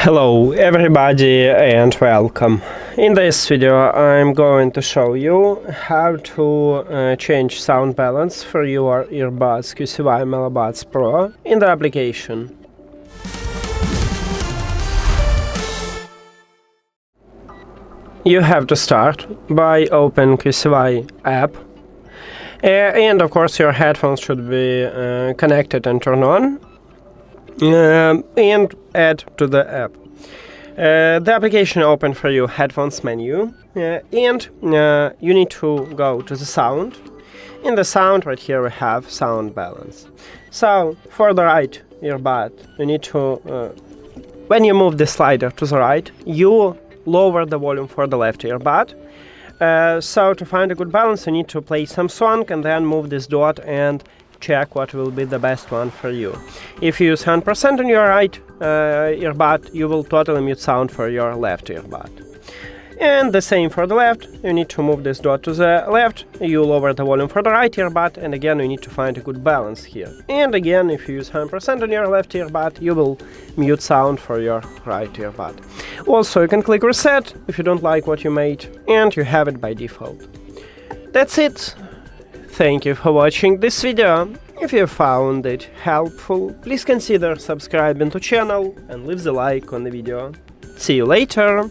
Hello everybody and welcome. In this video I'm going to show you how to change sound balance for your earbuds QCY MeloBuds Pro in the application. You have to start by open QCY app and of course your headphones should be connected and turned on. And add to the app. The application open for you headphones menu and you need to go to the sound. In the sound right here we have sound balance. So for the right earbud you need to, when you move the slider to the right, you lower the volume for the left earbud. So to find a good balance you need to play some song and then move this dot and check what will be the best one for you. If you use 100% on your right earbud, you will totally mute sound for your left earbud. And the same for the left, you need to move this dot to the left, you lower the volume for the right earbud, and again you need to find a good balance here. And again, if you use 100% on your left earbud, you will mute sound for your right earbud. Also, you can click reset if you don't like what you made, and you have it by default. That's it. Thank you for watching this video. If you found it helpful, please consider subscribing to channel and leave the like on the video. See you later!